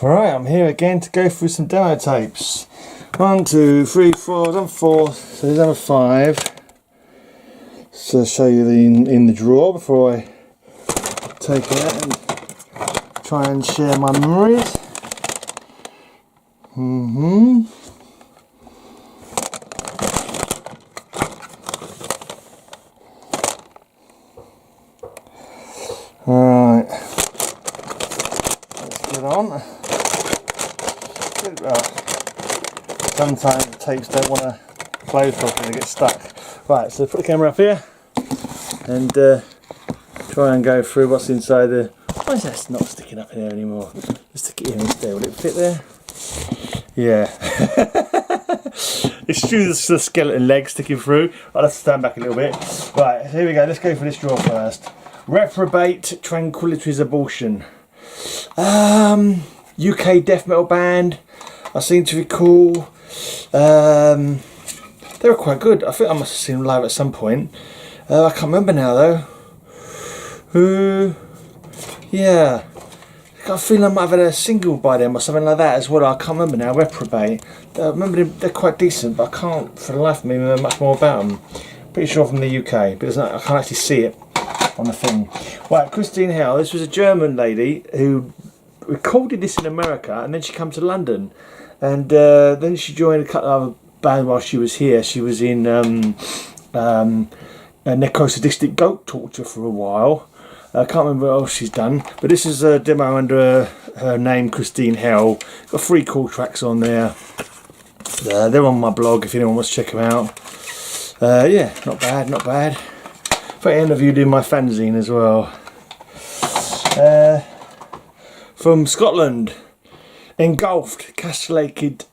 Alright, I'm here again to go through some demo tapes. 1, 2, 3, 4, I've done 4, so there's number 5. So I'll show you in the drawer before I take it out and try and share my memories. Alright, let's get on. Sometimes the tapes don't want to close properly, they get stuck. Right, so put the camera up here and try and go through what's inside the... Why is that not sticking up in there anymore? Let's stick it in instead. Will it fit there? Yeah. It's true, the skeleton legs sticking through. I'll have to stand back a little bit. Right, here we go. Let's go for this drawer first. Reprobate, Tranquilitaries, Abortion. UK death metal band. I seem to recall. They were quite good. I think I must have seen them live at some point. I can't remember now though. Yeah. I got a feeling I might have had a single by them or something like that as well. I can't remember now. Reprobate. I remember they're quite decent, but I can't for the life of me remember much more about them. Pretty sure from the UK, but I can't actually see it on the thing. Right, Christine Hell. This was a German lady who recorded this in America, and then she came to London, and then she joined a couple of other bands while she was here. She was in necrosadistic goat torture for a while. I can't remember what else she's done, but this is a demo under her name, Christine Hell. Got 3 cool tracks on there. They're on my blog if anyone wants to check them out. Yeah, not bad, not bad. For interviewed in my fanzine as well. From Scotland, Engulfed, castellated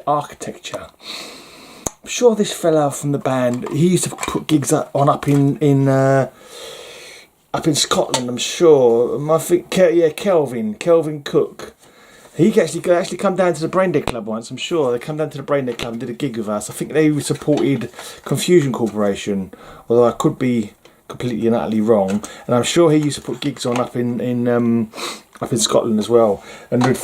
architecture. I'm sure this fella from the band, he used to put gigs up in Scotland, I'm sure. I think, yeah, Kelvin Cook. He actually come down to the Brain Dead Club once, I'm sure. They come down to the Brain Dead Club and did a gig with us. I think they supported Confusion Corporation, although I could be completely and utterly wrong. And I'm sure he used to put gigs on up in Scotland as well. And we'd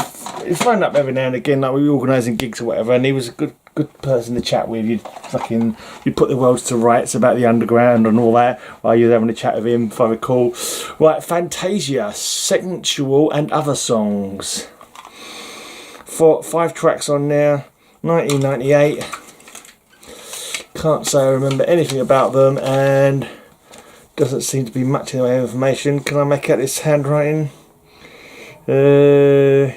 phone up every now and again, like we were organising gigs or whatever. And he was a good person to chat with. You'd put the worlds to rights about the underground and all that while you were having a chat with him, if I recall. Right, Fantasia, Sensual and Other Songs. 5 tracks on there, 1998. Can't say I remember anything about them, and doesn't seem to be much in the way of information. Can I make out this handwriting? Yeah,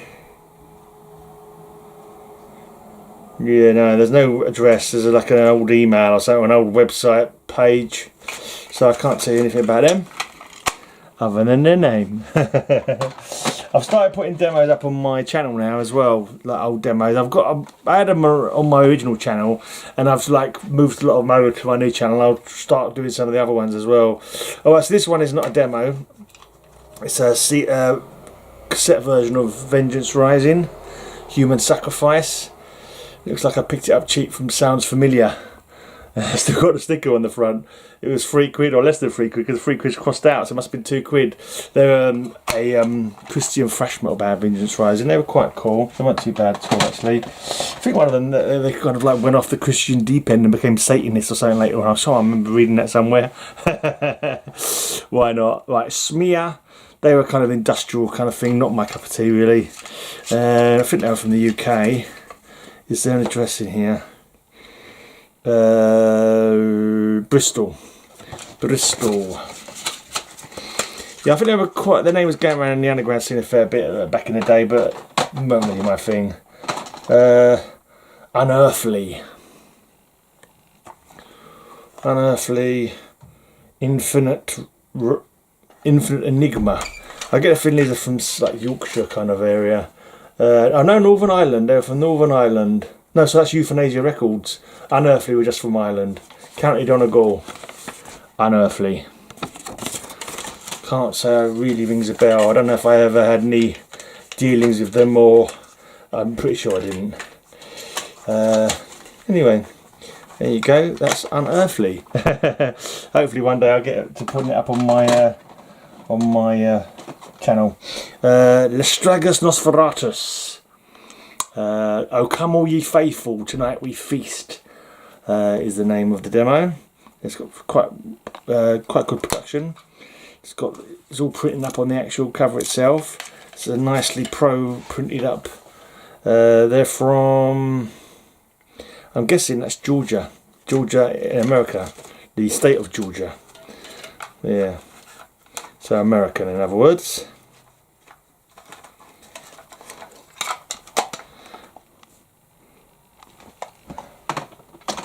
no, there's no address. There's like an old email or something, an old website page, so I can't see anything about them other than their name. I've started putting demos up on my channel now as well, like old demos. I had them on my original channel, and I've like moved a lot of them over to my new channel. I'll start doing some of the other ones as well. Alright, so this one is not a demo. It's a cassette version of Vengeance Rising, Human Sacrifice. Looks like I picked it up cheap from Sounds Familiar. Still got the sticker on the front. It was £3 or less than £3 because the £3 crossed out, so it must have been £2. They're a Christian thrash metal band, Vengeance Rising. They were quite cool. They weren't too bad at all, actually. I think one of them, they kind of like went off the Christian deep end and became Satanists or something later on. I'm sure I remember reading that somewhere. Why not? Right, Smear. They were kind of industrial kind of thing, not my cup of tea really. I think they were from the UK. Is there an address in here? Bristol. Yeah, I think they were quite. Their name was going around in the underground scene a fair bit back in the day, but not really my thing. Unearthly, Infinite Enigma. I get a feeling these are from like Yorkshire kind of area. I know Northern Ireland. They're from Northern Ireland. No, so that's Euthanasia Records. Unearthly were just from Ireland. County Donegal. Unearthly. Can't say it really rings a bell. I don't know if I ever had any dealings with them, or I'm pretty sure I didn't. Anyway, there you go. That's Unearthly. Hopefully one day I'll get to putting it up on my channel. Lestragus Nosferatus. Oh come all ye faithful, tonight we feast, is the name of the demo. It's got quite good production. It's all printed up on the actual cover itself. It's a nicely printed up. They're from, I'm guessing that's Georgia in America, the state of Georgia. Yeah, so American in other words.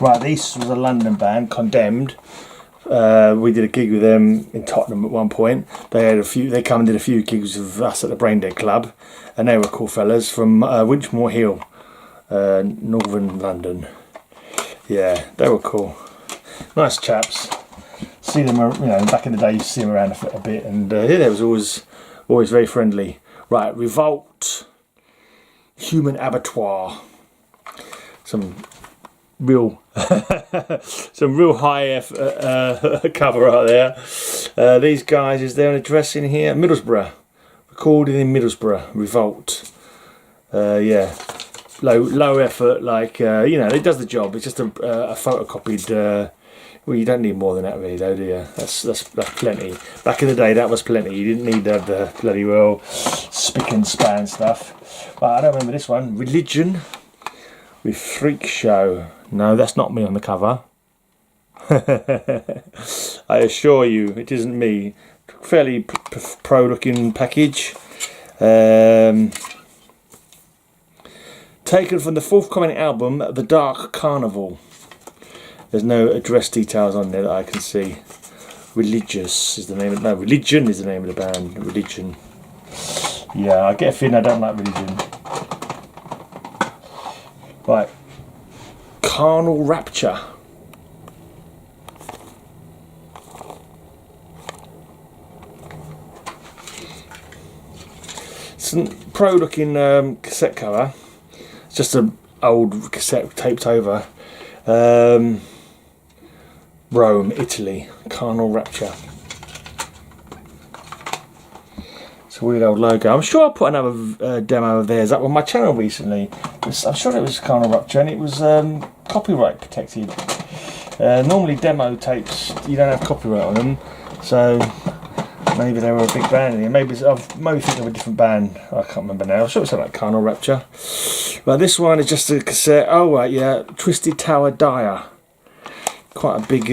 Right, this was a London band, Condemned. We did a gig with them in Tottenham at one point. They come and did a few gigs with us at the Brain Dead Club, and they were cool fellas from Winchmore Hill, northern London. Yeah, they were cool, nice chaps. See them, back in the day, you see them around a bit, and yeah, they was always very friendly. Right, Revolt, Human Abattoir, some real high cover right there. These guys, is there an address in here? Middlesbrough, recorded in Middlesbrough. Revolt. Yeah, low effort, like it does the job. It's just a photocopied. Well, you don't need more than that, really, though, do you? That's plenty. Back in the day, that was plenty. You didn't need to have the bloody well spick and span stuff. But I don't remember this one. Religion with Freak Show. No, that's not me on the cover. I assure you, it isn't me. Fairly pro-looking package. Taken from the forthcoming album, The Dark Carnival. There's no address details on there that I can see. Religion is the name of the band. Religion. Yeah, I get a feeling I don't like Religion. Right. Carninal Rapture. It's a pro-looking cassette cover. It's just an old cassette taped over. Rome, Italy. Carninal Rapture. It's a weird old logo. I'm sure I put another demo of theirs up on my channel recently. I'm sure it was Carninal Rapture, and it was copyright protected. Normally demo tapes, you don't have copyright on them, so maybe they were a big band. Maybe think of a different band. I can't remember now. I'm sure it was like Carninal Rapture. But this one is just a cassette. Oh right, yeah, Twisted Tower Dire. Quite a big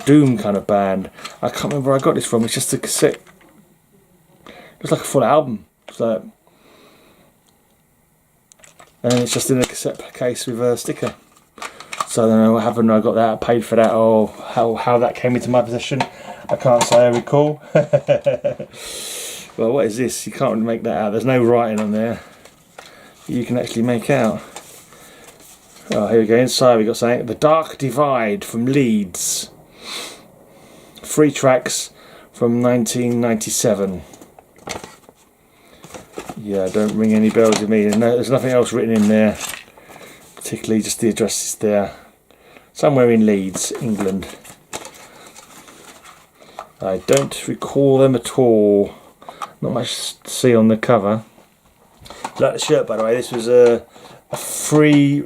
doom kind of band. I can't remember where I got this from. It's just a cassette. It's like a full album. So, and it's just in a cassette case with a sticker. So I don't know what happened when I got that, I paid for that, or how that came into my possession. I can't say I recall. Well, what is this? You can't make that out. There's no writing on there. You can actually make out. Oh, here we go. Inside we got something. The Dark Divide from Leeds. 3 tracks from 1997. Yeah, don't ring any bells with me. There's nothing else written in there. Particularly just the address is there. Somewhere in Leeds, England. I don't recall them at all. Not much to see on the cover. Like the shirt, by the way. This was a free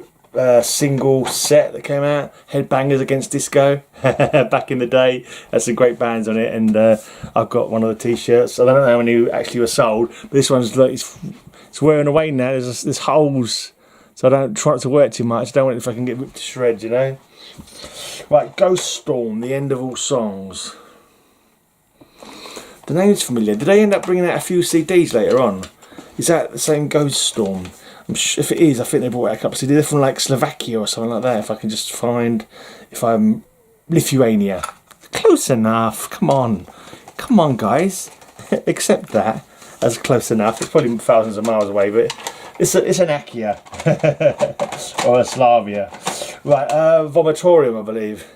single set that came out. Headbangers Against Disco. Back in the day. Had some great bands on it, and I've got one of the t-shirts. I don't know how many actually were sold, but this one's like it's wearing away now. There's holes, so I don't try not to wear it too much. I don't want it if I can get ripped to shreds, you know. Right, Ghost Storm, The End of All Songs. The name's familiar. Did they end up bringing out a few CDs later on? Is that the same Ghost Storm? If it is, I think they brought out a couple of CDs. They're from like Slovakia or something like that. If I can just find, if I'm Lithuania. Close enough. Come on, guys. Accept that as close enough. It's probably thousands of miles away, but it's an Akia or a Slavia. Right, Vomitorium, I believe.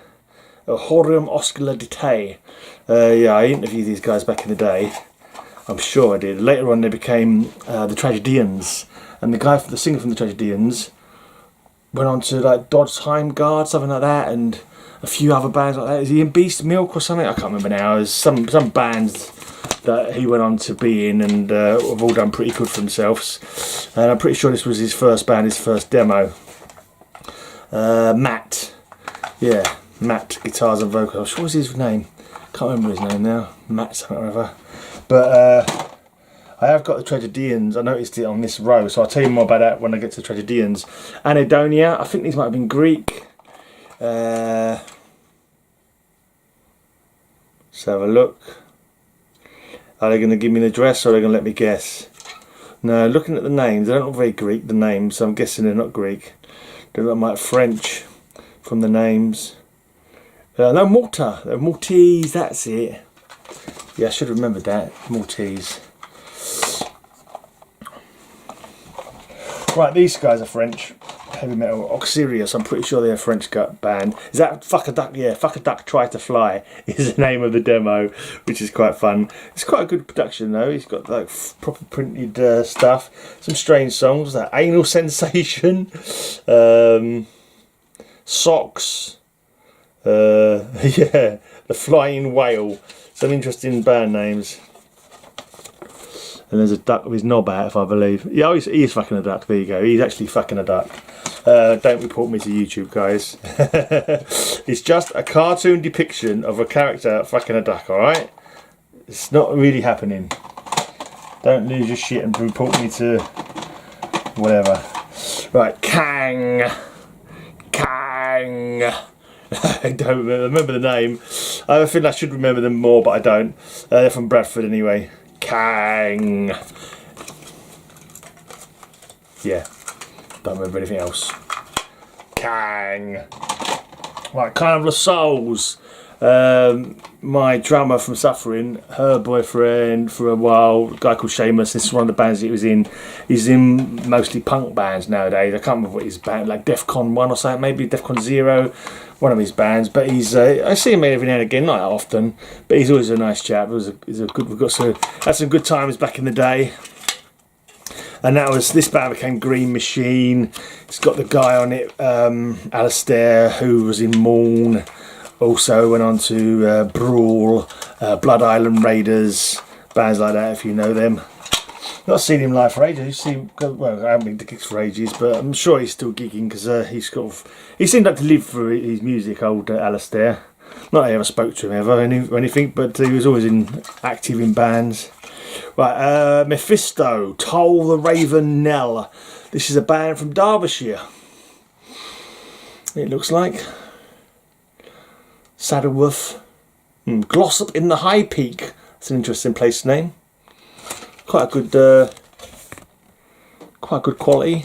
Horium Oscula Detae. Yeah, I interviewed these guys back in the day. I'm sure I did. Later on, they became the Tragedians, and the singer from the Tragedians went on to like Dodds Heimgard, something like that, and a few other bands like that. Is he in Beast Milk or something? I can't remember now. There's some bands that he went on to be in, and have all done pretty good for themselves. And I'm pretty sure this was his first band, his first demo. Matt, yeah, Matt, guitars and vocals. What was his name? Can't remember his name now. Matt something or other. But I have got the Tragedians. I noticed it on this row, so I'll tell you more about that when I get to the Tragedians. Antiggony, I think these might have been Greek. Let's have a look. Are they going to give me an address, or are they going to let me guess? No, looking at the names, they don't look very Greek, the names, so I'm guessing they're not Greek. They look like French from the names. No, Malta. They're Maltese, that's it. Yeah, I should have remembered that. Maltese. Right, these guys are French. Heavy metal. Oxerious, I'm pretty sure they're a French band. Is that Fuck a Duck? Yeah, Fuck a Duck Try to Fly is the name of the demo, which is quite fun. It's quite a good production though. He's got like proper printed stuff. Some strange songs, like Anal Sensation, Socks, yeah, The Flying Whale. Some interesting band names. And there's a duck with his knob out, I believe. Yeah, he is fucking a duck. There you go. He's actually fucking a duck. Don't report me to YouTube, guys. It's just a cartoon depiction of a character fucking a duck, alright? It's not really happening. Don't lose your shit and report me to whatever. Right, Kang. Kang. I don't remember the name. I think I should remember them more, but I don't. They're from Bradford anyway. Kang. Yeah, don't remember anything else. Kang. Right, Carnival of Souls. My drummer from Suffering, her boyfriend for a while, a guy called Sheamus. This is one of the bands that he was in. He's in mostly punk bands nowadays. I can't remember what his band, like Defcon 1 or something, maybe Defcon 0, one of his bands. But he's, I see him every now and again, not that often, but he's always a nice chap. He's a good. Had some good times back in the day. And that was, this band became Green Machine. It's got the guy on it, Alistair, who was in Mourn. Also went on to Brawl, Blood Island Raiders, bands like that, if you know them. Not seen him live for ages. Well, I haven't been to gigs for ages, but I'm sure he's still gigging because he seemed like to live for his music, old Alistair. Not that I ever spoke to him ever or anything, but he was always active in bands. Right, Mephisto, Toll the Raven Nell. This is a band from Derbyshire. It looks like. Saddleworth. Glossop in the High Peak. That's an interesting place name. Quite a good quality.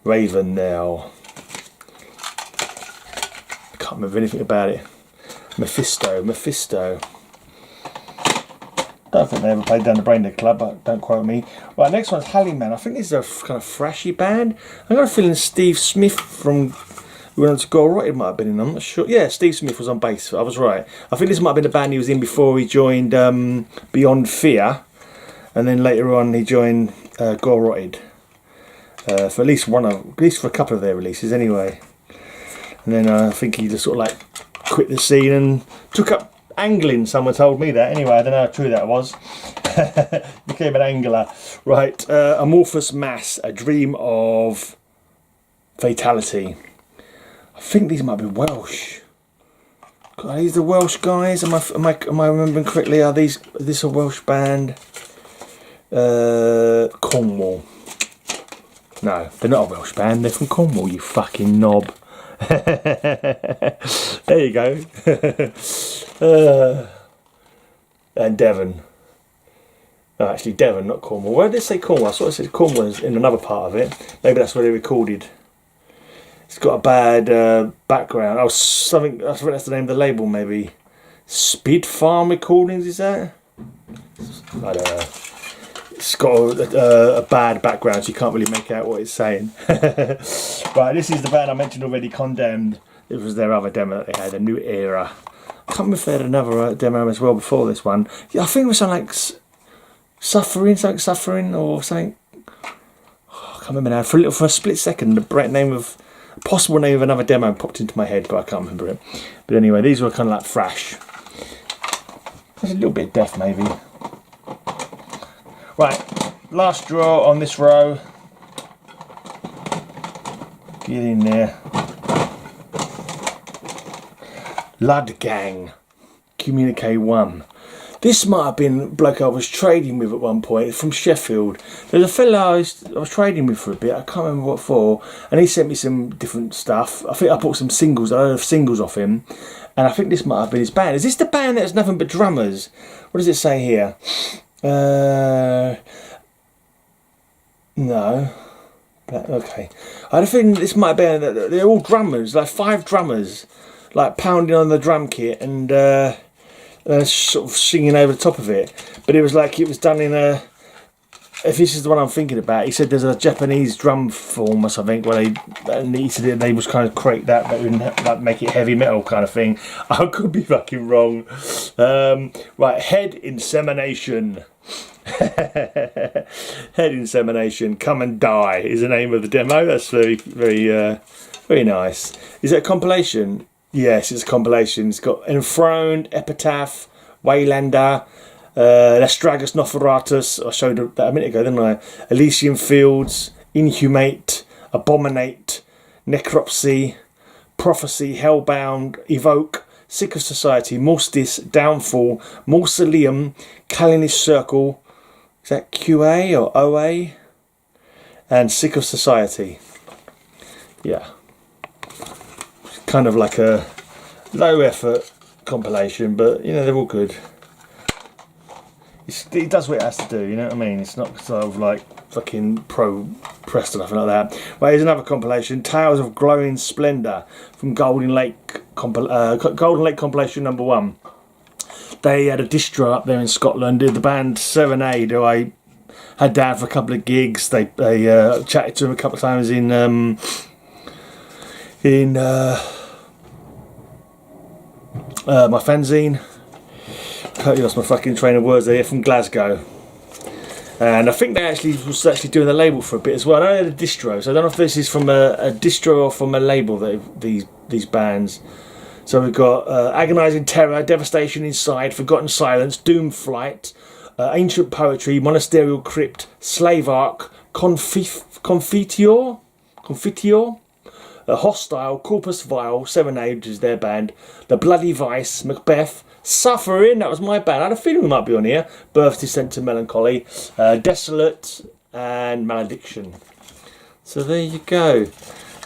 Raven Nell. I can't remember anything about it. Mephisto. Don't think they ever played down the Braindead Club, but don't quote me. Right, next one's Heliman. I think this is a kind of thrashy band. I got a feeling Steve Smith from who went on to Go Rotted might have been in. I'm not sure. Yeah, Steve Smith was on bass. I was right. I think this might have been the band he was in before he joined Beyond Fear, and then later on he joined Go Rotted for at least for a couple of their releases anyway. And then I think he just sort of like quit the scene and took up angling. Someone told me that. Anyway, I don't know how true that was. Became an angler. Right, Amorphous Mass, A Dream of Fatality. I think these might be Welsh. Are these the Welsh guys? Am I remembering correctly? Is this a Welsh band? Cornwall. No, they're not a Welsh band. They're from Cornwall, you fucking knob. There you go. And Devon. No, actually Devon, not Cornwall. Where did they say Cornwall? I thought it said Cornwall in another part of it. Maybe that's where they recorded. It's got a bad background. Oh, something. I think that's the name of the label. Maybe Speed Farm Recordings. Is that? I don't know. It's got a bad background, so you can't really make out what it's saying. Right, this is the band I mentioned already, Condemned. It was their other demo that they had, A New Era. I can't remember if they had another demo as well before this one. Yeah, I think it was something like Suffering or something. Oh, I can't remember now. For a split second, the possible name of another demo popped into my head, but I can't remember it. But anyway, these were kind of like thrash. There's a little bit of death maybe. Right, last draw on this row. Get in there. Lud Gang, Communique 1. This might have been a bloke I was trading with at one point from Sheffield. There's a fellow I was trading with for a bit, I can't remember what for, and he sent me some different stuff. I think I bought some singles, I heard of singles off him, and I think this might have been his band. Is this the band that has nothing but drummers? What does it say here? No. Okay. I had a feeling this might be, they're all drummers, like 5 drummers, like pounding on the drum kit and sort of singing over the top of it. But it was like it was done in a, if this is the one I'm thinking about, he said there's a Japanese drum form or something where he said they was kind of create that, but like make it heavy metal kind of thing. I could be fucking wrong. Right, Head Insemination. Head Insemination, Come and Die is the name of the demo. That's very, very nice. Is it a compilation? Yes, it's a compilation. It's got Enthroned, Epitaph, Waylander, Astragus Nosferatus, I showed that a minute ago, didn't I? Elysian Fields, Inhumate, Abominate, Necropsy, Prophecy, Hellbound, Evoke, Sick of Society, Mulstis, Downfall, Mausoleum, Kalinist Circle, is that QA or OA? And Sick of Society. Yeah. Kind of like a low effort compilation, but you know, they're all good. It does what it has to do, you know what I mean? It's not sort of like fucking pro pressed or nothing like that. Well, here's another compilation, Tales of Glowing Splendor from Golden Lake compilation number 1. They had a distro up there in Scotland. The band Serenade, who I had down for a couple of gigs. They chatted to them a couple of times in my fanzine. Totally lost my fucking train of words there. From Glasgow, and I think they was actually doing the label for a bit as well. I know they had a distro, so I don't know if this is from a distro or from a label that these bands. So we've got Agonizing Terror, Devastation Inside, Forgotten Silence, Doomflight, Ancient Poetry, Monasterial Crypt, Slave Ark, Confiteor, Hostile, Corpus Vile, Serenade, which is their band, The Bloody Vice, Macbeth, Suffering, that was my band, I had a feeling we might be on here, Birth, Descent to Melancholy, Desolate, and Malediction. So there you go.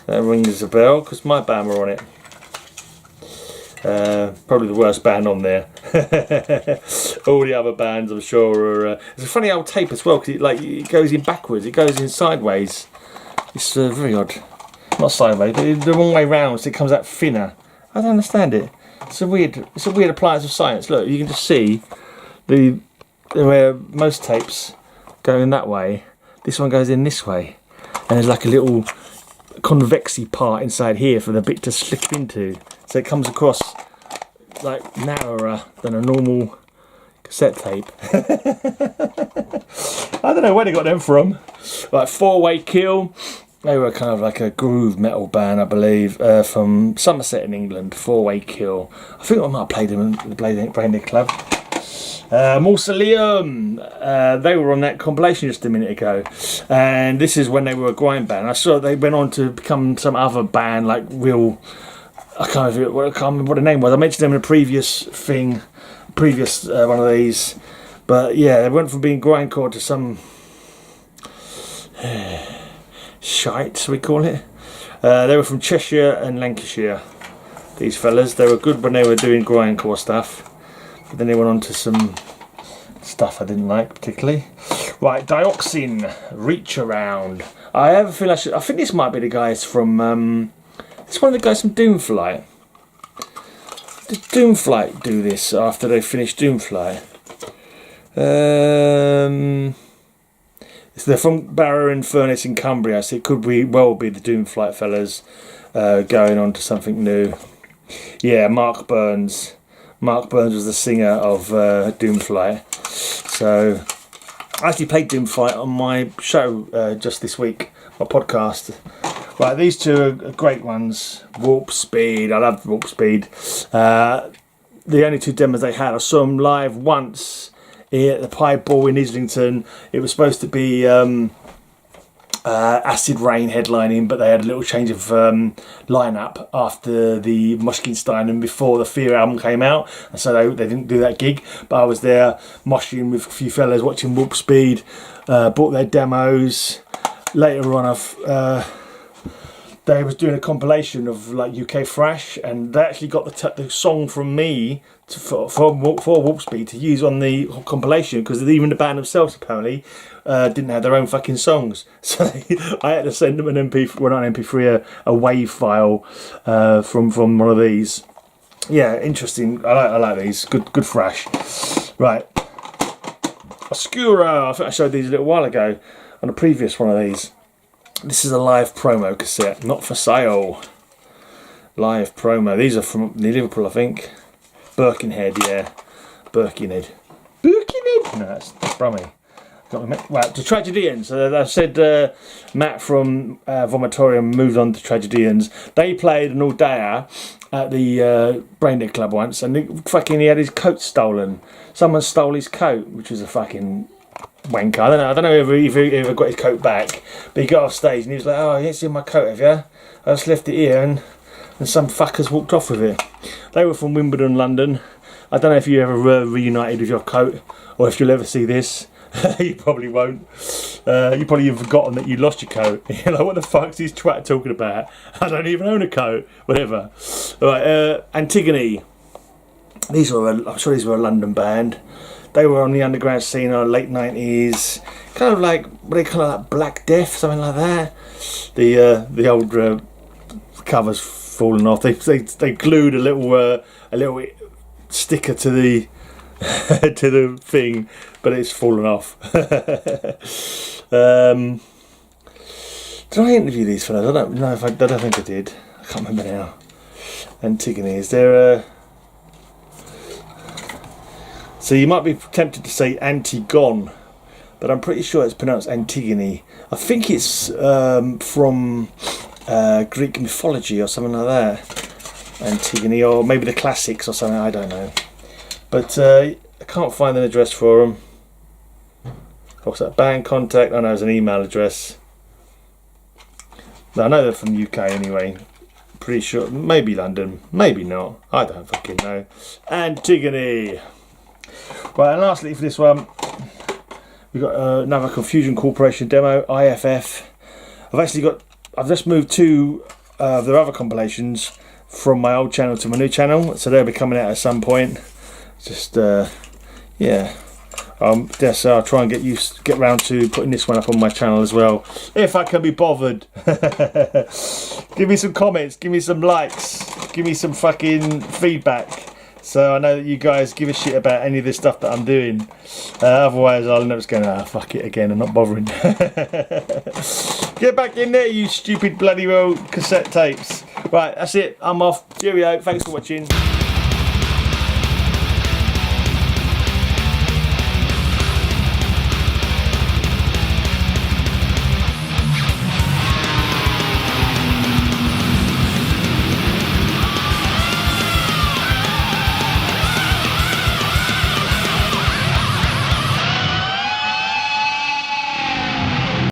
That rings a bell, because my band were on it. Probably the worst band on there. All the other bands, I'm sure, are... it's a funny old tape as well, because it goes in backwards, it goes in sideways. It's very odd. Not sideways, but the wrong way round, so it comes out thinner. I don't understand it. It's a weird appliance of science. Look, you can just see where most tapes go in that way. This one goes in this way, and there's like a little convexy part inside here for the bit to slip into. So it comes across like narrower than a normal cassette tape. I don't know where they got them from. Like 4-Way Kill. They were kind of like a groove metal band, I believe, from Somerset in England. 4-Way Kill. I think I might have played them in the Braindead Club. Mausoleum. They were on that compilation just a minute ago, and this is when they were a grind band. I saw they went on to become some other band, like real. I can't remember what the name was. I mentioned them in a previous one of these, but yeah, they went from being grindcore to some shite, we call it. They were from Cheshire and Lancashire. These fellas, they were good when they were doing grindcore stuff, but then they went on to some stuff I didn't like particularly. Right, Dioxin, Reach Around. I have a feeling I think this might be the guys from. It's one of the guys from Doomflight. Did Doomflight do this after they finished Doomflight? So they're from Barrow and Furnace in Cumbria, so it could well be the Doomflight fellas going on to something new. Yeah, Mark Burns. Mark Burns was the singer of Doomflight. So I actually played Doomflight on my show just this week, my podcast. Right, these two are great ones. Warp Speed, I love Warp Speed. the only 2 demos they had. I saw them live once at the Pie Ball in Islington. It was supposed to be Acid Rain headlining, but they had a little change of lineup after the Moshkinstein and before the Fear album came out, and so they didn't do that gig. But I was there moshing with a few fellas, watching Warp Speed, bought their demos. Later on, they was doing a compilation of like UK thrash, and they actually got the song from me for Warp Speed to use on the compilation, because even the band themselves apparently didn't have their own fucking songs. So I had to send them an MP, well not an MP3, a WAV file from one of these. Yeah, interesting. I like these. Good thrash. Right, Oscura. I think I showed these a little while ago on a previous one of these. This is a live promo cassette, not for sale. Live promo. These are from Liverpool, I think. Birkenhead, yeah. Birkenhead. No, that's Brummy. Right, to Tragedians. I said Matt from Vomitorium moved on to Tragedians. They played an all-dayer at the Braindead Club once, and he had his coat stolen. Someone stole his coat, which was a fucking wanker. I don't know if he ever got his coat back, but he got off stage and he was like, "Oh, you ain't seen my coat, have you? I just left it here," and some fuckers walked off with it. They were from Wimbledon, London. I don't know if you ever reunited with your coat, or if you'll ever see this. You probably won't. You probably have forgotten that you lost your coat. You're like, what the fuck's this twat talking about? I don't even own a coat. Whatever. Right, Antiggony. I'm sure these were a London band. They were on the underground scene in the late 90s. Kind of like, Black Death, something like that. The old cover's fallen off. They glued a little sticker to the to the thing, but it's fallen off. Did I interview these fellas? I don't know if I don't think I did. I can't remember now. Antiggony. Is there a? So you might be tempted to say Antigone, but I'm pretty sure it's pronounced Antiggony. I think it's from Greek mythology or something like that. Antigony, or maybe the classics or something, I don't know. But I can't find an address for them. What's that? Band contact? Oh no, there's an email address. No, I know they're from UK anyway. Pretty sure. Maybe London, maybe not. I don't fucking know. Antiggony. Right, and lastly for this one, we've got another Confusion Corporation demo, IFF. I've just moved 2 of their other compilations from my old channel to my new channel, so they'll be coming out at some point. Just yeah. Yes, I'll try and get round to putting this one up on my channel as well, if I can be bothered. Give me some comments, give me some likes, give me some fucking feedback, so I know that you guys give a shit about any of this stuff that I'm doing. Otherwise I'll end up just going, fuck it again, and not bothering. Get back in there, you stupid bloody well cassette tapes. Right, that's it, I'm off. Cheerio, thanks for watching.